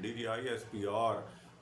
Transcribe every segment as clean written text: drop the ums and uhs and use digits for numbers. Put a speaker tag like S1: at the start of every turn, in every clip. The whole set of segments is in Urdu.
S1: DGI SPR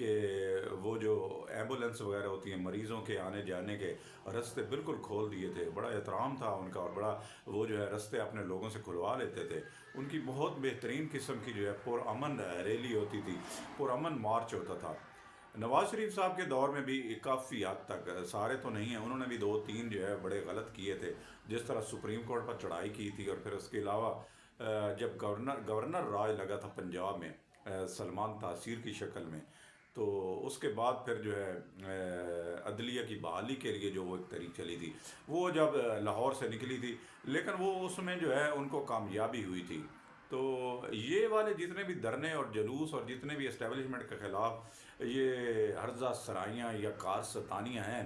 S1: کہ وہ جو ایمبولینس وغیرہ ہوتی ہیں مریضوں کے آنے جانے کے رستے بالکل کھول دیے تھے، بڑا احترام تھا ان کا، اور بڑا وہ جو ہے رستے اپنے لوگوں سے کھلوا لیتے تھے. ان کی بہت بہترین قسم کی جو ہے پرامن ریلی ہوتی تھی، پرامن مارچ ہوتا تھا. نواز شریف صاحب کے دور میں بھی کافی حد تک، سارے تو نہیں ہیں، انہوں نے بھی دو تین جو ہے بڑے غلط کیے تھے، جس طرح سپریم کورٹ پر چڑھائی کی تھی، اور پھر اس کے علاوہ جب گورنر راج لگا تھا پنجاب میں سلمان تاثیر کی شکل میں، تو اس کے بعد پھر جو ہے عدلیہ کی بحالی کے لیے جو وہ ایک تحریک چلی تھی، وہ جب لاہور سے نکلی تھی، لیکن وہ اس میں جو ہے ان کو کامیابی ہوئی تھی. تو یہ والے جتنے بھی دھرنے اور جلوس اور جتنے بھی اسٹیبلشمنٹ کے خلاف یہ ہرزہ سرائیاں یا کار ستانیاں ہیں،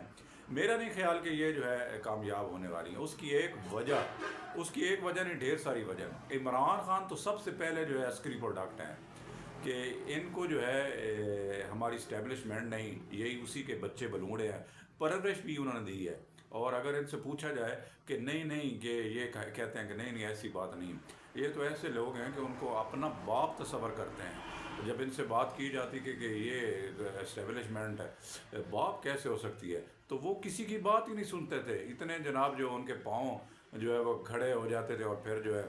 S1: میرا نہیں خیال کہ یہ جو ہے کامیاب ہونے والی ہیں. اس کی ایک وجہ نہیں، ڈھیر ساری وجہ. عمران خان تو سب سے پہلے جو ہے عسکری پروڈکٹ ہیں، کہ ان کو جو ہے ہماری اسٹیبلشمنٹ نہیں، یہی اسی کے بچے بلوڑے ہیں، پرورش بھی انہوں نے دی ہے. اور اگر ان سے پوچھا جائے کہ نہیں کہ یہ کہتے ہیں کہ نہیں ایسی بات نہیں، یہ تو ایسے لوگ ہیں کہ ان کو اپنا باپ تصور کرتے ہیں. جب ان سے بات کی جاتی کہ یہ اسٹیبلشمنٹ ہے، باپ کیسے ہو سکتی ہے، تو وہ کسی کی بات ہی نہیں سنتے تھے. اتنے جناب جو ان کے پاؤں جو ہے وہ کھڑے ہو جاتے تھے، اور پھر جو ہے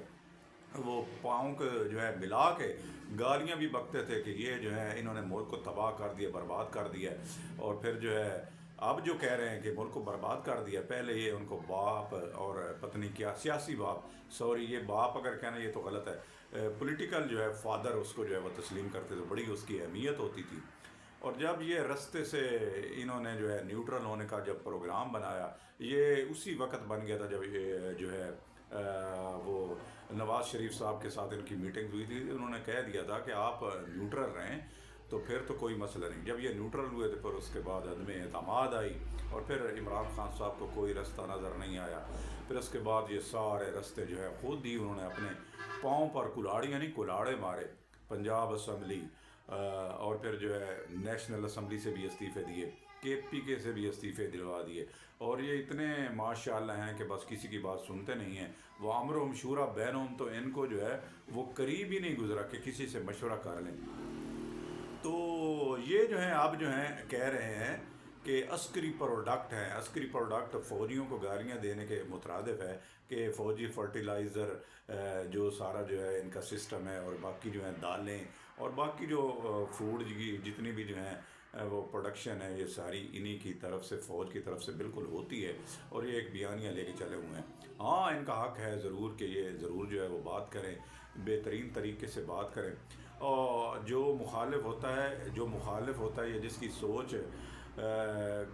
S1: وہ پاؤں کو جو ہے ملا کے گالیاں بھی بکتے تھے کہ یہ جو ہے انہوں نے ملک کو تباہ کر دیا، برباد کر دیا. اور پھر جو ہے اب جو کہہ رہے ہیں کہ ملک کو برباد کر دیا، پہلے یہ ان کو باپ اور پتنی کیا سیاسی باپ، سوری یہ باپ اگر کہنا یہ تو غلط ہے، پولیٹیکل جو ہے فادر اس کو جو ہے وہ تسلیم کرتے تھے، بڑی اس کی اہمیت ہوتی تھی. اور جب یہ رستے سے انہوں نے جو ہے نیوٹرل ہونے کا جب پروگرام بنایا، یہ اسی وقت بن گیا تھا جب یہ جو ہے وہ نواز شریف صاحب کے ساتھ ان کی میٹنگ ہوئی تھی. انہوں نے کہہ دیا تھا کہ آپ نیوٹرل رہیں تو پھر تو کوئی مسئلہ نہیں. جب یہ نیوٹرل ہوئے تھے، پھر اس کے بعد عدم اعتماد آئی، اور پھر عمران خان صاحب کو کوئی رستہ نظر نہیں آیا. پھر اس کے بعد یہ سارے رستے جو ہے خود ہی انہوں نے اپنے پاؤں پر کلاڑیاں نہیں کلاڑے مارے. پنجاب اسمبلی اور پھر جو ہے نیشنل اسمبلی سے بھی استعفے دیے، KPK سے بھی استعفے دلوا دیے. اور یہ اتنے ماشاءاللہ ہیں کہ بس کسی کی بات سنتے نہیں ہیں. وہ امرہم شورا بینہم، تو ان کو جو ہے وہ قریب ہی نہیں گزرا کہ کسی سے مشورہ کر لیں. تو یہ جو ہیں اب جو ہیں کہہ رہے ہیں کہ عسکری پروڈکٹ ہیں. عسکری پروڈکٹ فوجیوں کو گالیاں دینے کے مترادف ہے کہ فوجی فرٹیلائزر جو سارا جو ہے ان کا سسٹم ہے، اور باقی جو ہیں دالیں اور باقی جو فوڈ کی جتنی بھی جو ہیں وہ پروڈکشن ہے، یہ ساری انہی کی طرف سے، فوج کی طرف سے بالکل ہوتی ہے. اور یہ ایک بیانیہ لے کے چلے ہوئے ہیں. ہاں ان کا حق ہے ضرور کہ یہ ضرور جو ہے وہ بات کریں، بہترین طریقے سے بات کریں. اور جو مخالف ہوتا ہے یا جس کی سوچ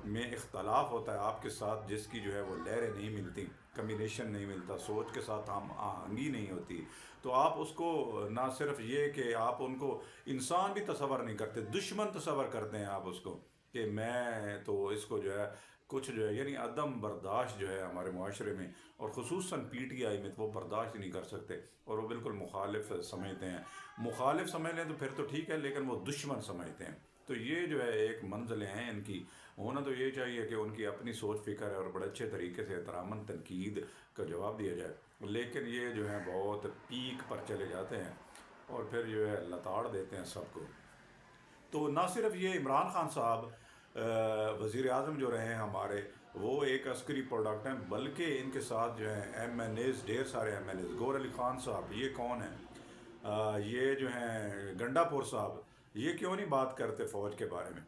S1: میں اختلاف ہوتا ہے آپ کے ساتھ، جس کی جو ہے وہ لہریں نہیں ملتی، کمبینیشن نہیں ملتا، سوچ کے ساتھ ہم آہنگی نہیں ہوتی، تو آپ اس کو نہ صرف یہ کہ آپ ان کو انسان بھی تصور نہیں کرتے، دشمن تصور کرتے ہیں آپ اس کو، کہ میں تو اس کو جو ہے کچھ جو ہے یعنی عدم برداشت جو ہے ہمارے معاشرے میں، اور خصوصاً PTI میں تو وہ برداشت ہی نہیں کر سکتے، اور وہ بالکل مخالف سمجھتے ہیں. مخالف سمجھ لیں تو پھر تو ٹھیک ہے، لیکن وہ دشمن سمجھتے ہیں. تو یہ جو ہے ایک منزلیں ہیں ان کی. ہونا تو یہ چاہیے کہ ان کی اپنی سوچ فکر ہے، اور بڑے اچھے طریقے سے احتراماً تنقید کا جواب دیا جائے. لیکن یہ جو ہے بہت پیک پر چلے جاتے ہیں، اور پھر جو ہے لتاڑ دیتے ہیں سب کو. تو نہ صرف یہ عمران خان صاحب وزیر اعظم جو رہے ہیں ہمارے، وہ ایک عسکری پروڈکٹ ہیں، بلکہ ان کے ساتھ جو ہیں MNAs، ڈھیر سارے MNAs. گور علی خان صاحب یہ کون ہیں؟ یہ جو ہیں گنڈا پور صاحب، یہ کیوں نہیں بات کرتے فوج کے بارے میں؟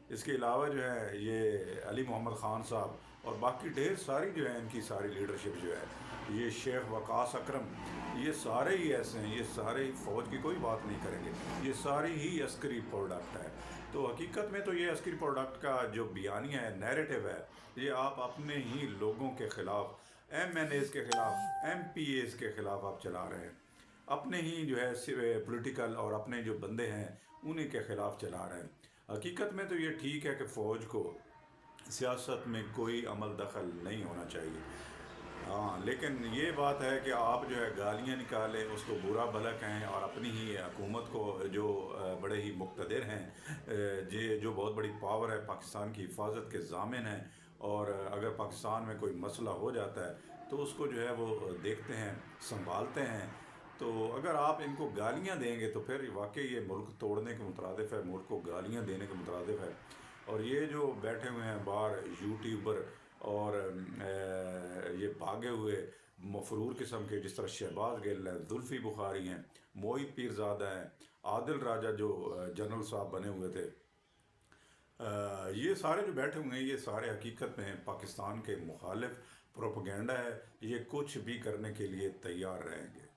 S1: اس کے علاوہ جو ہے یہ علی محمد خان صاحب، اور باقی ڈھیر ساری جو ہے ان کی ساری لیڈرشپ جو ہے، یہ شیخ وقاص اکرم، یہ سارے ہی ایسے ہیں، یہ سارے ہی فوج کی کوئی بات نہیں کریں گے، یہ ساری ہی عسکری پروڈکٹ ہے. تو حقیقت میں تو یہ عسکری پروڈکٹ کا جو بیانیہ ہے، نیریٹو ہے، یہ آپ اپنے ہی لوگوں کے خلاف، MNAs کے خلاف، MPAs کے خلاف آپ چلا رہے ہیں. اپنے ہی جو ہے پولیٹیکل اور اپنے جو بندے ہیں انہیں کے خلاف چلا رہے ہیں. حقیقت میں تو یہ ٹھیک ہے کہ فوج کو سیاست میں کوئی عمل دخل نہیں ہونا چاہیے، ہاں، لیکن یہ بات ہے کہ آپ جو ہے گالیاں نکالیں، اس کو برا بھلا کہیں، اور اپنی ہی حکومت کو جو بڑے ہی مقتدر ہیں، جو بہت بڑی پاور ہے، پاکستان کی حفاظت کے ضامن ہیں، اور اگر پاکستان میں کوئی مسئلہ ہو جاتا ہے تو اس کو جو ہے وہ دیکھتے ہیں، سنبھالتے ہیں. تو اگر آپ ان کو گالیاں دیں گے تو پھر واقعی یہ ملک توڑنے کے مترادف ہے، ملک کو گالیاں دینے کے مترادف ہے۔ اور یہ جو بیٹھے ہوئے ہیں باہر یوٹیوبر اور یہ بھاگے ہوئے مفرور قسم کے، جس طرح شہباز گل ہیں، زلفی بخاری ہیں، موہت پیرزادہ ہیں، عادل راجہ جو جنرل صاحب بنے ہوئے تھے، یہ سارے جو بیٹھے ہوئے ہیں یہ سارے حقیقت میں پاکستان کے مخالف پروپیگنڈا ہے، یہ کچھ بھی کرنے کے لیے تیار رہیں گے۔